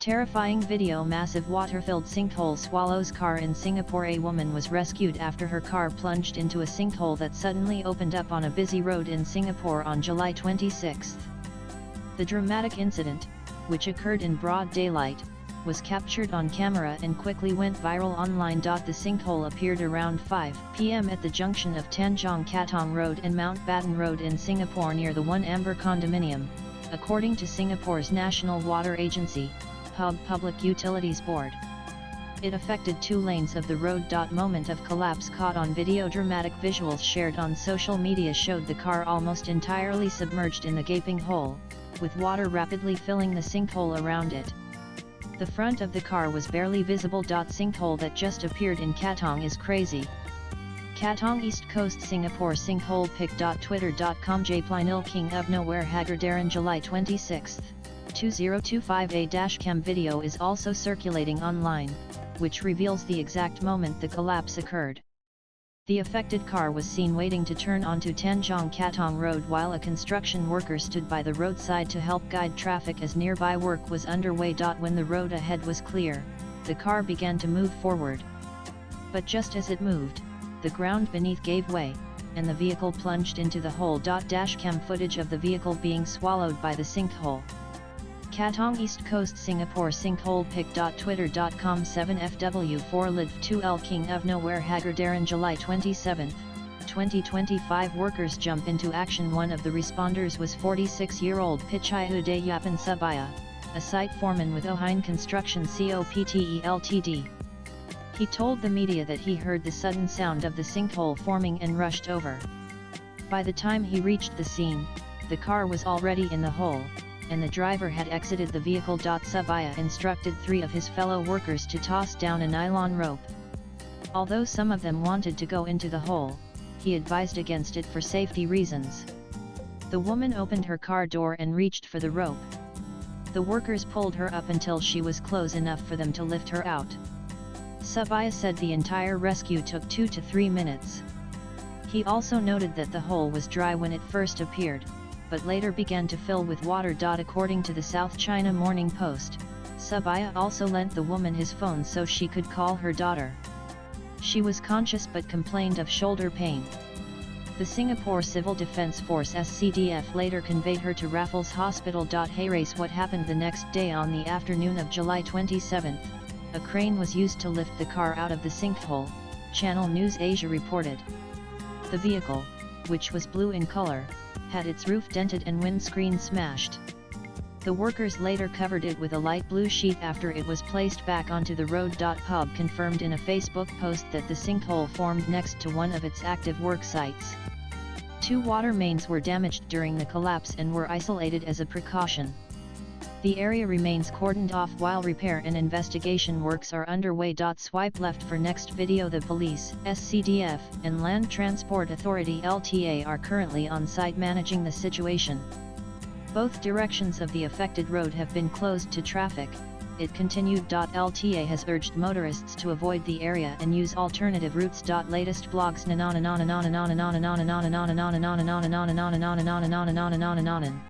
Terrifying video. Massive water-filled sinkhole swallows car in Singapore. A woman was rescued after her car plunged into a sinkhole that suddenly opened up on a busy road in Singapore on July 26. The dramatic incident, which occurred in broad daylight, was captured on camera and quickly went viral online. The sinkhole appeared around 5 p.m. at the junction of Tanjong Katong Road and Mountbatten Road in Singapore near the One Amber condominium, according to Singapore's National Water Agency, Public Utilities Board. It affected 2 lanes of the road. Moment of collapse caught on video. Dramatic visuals shared on social media showed the car almost entirely submerged in the gaping hole, with water rapidly filling the sinkhole around it. The front of the car was barely visible. Sinkhole that just appeared in Katong is crazy. Katong East Coast Singapore sinkhole pic. Twitter.com Jplinil King of Nowhere Haggardaran July 26, 2025. A dashcam video is also circulating online, which reveals the exact moment the collapse occurred. The affected car was seen waiting to turn onto Tanjong Katong Road while a construction worker stood by the roadside to help guide traffic as nearby work was underway. When the road ahead was clear, the car began to move forward. But just as it moved, the ground beneath gave way, and the vehicle plunged into the hole. Dashcam footage of the vehicle being swallowed by the sinkhole. Katong East Coast Singapore sinkhole pic. Twitter.com 7FW4 Live 2L King of Nowhere Haggardaran July 27, 2025. Workers jump into action. One of the responders was 46-year-old Pichai Yapan Subaya, a site foreman with Ohine Construction Copte Ltd. He told the media that he heard the sudden sound of the sinkhole forming and rushed over. By the time he reached the scene, the car was already in the hole, and the driver had exited the vehicle. Subaya instructed 3 of his fellow workers to toss down a nylon rope. Although some of them wanted to go into the hole, he advised against it for safety reasons. The woman opened her car door and reached for the rope. The workers pulled her up until she was close enough for them to lift her out. Subaya said the entire rescue took 2 to 3 minutes. He also noted that the hole was dry when it first appeared, but later began to fill with water. According to the South China Morning Post, Subaya also lent the woman his phone so she could call her daughter. She was conscious but complained of shoulder pain. The Singapore Civil Defence Force SCDF later conveyed her to Raffles Hospital. Race. What happened the next day? On the afternoon of July 27, a crane was used to lift the car out of the sinkhole, Channel News Asia reported. The vehicle, which was blue in color, had its roof dented and windscreen smashed. The workers later covered it with a light blue sheet after it was placed back onto the road. Pub confirmed in a Facebook post that the sinkhole formed next to one of its active work sites. 2 water mains were damaged during the collapse and were isolated as a precaution. The area remains cordoned off while repair and investigation works are underway. Swipe left for next video. The police, SCDF, and Land Transport Authority LTA are currently on site managing the situation. Both directions of the affected road have been closed to traffic, it continued. LTA has urged motorists to avoid the area and use alternative routes. Latest blogs.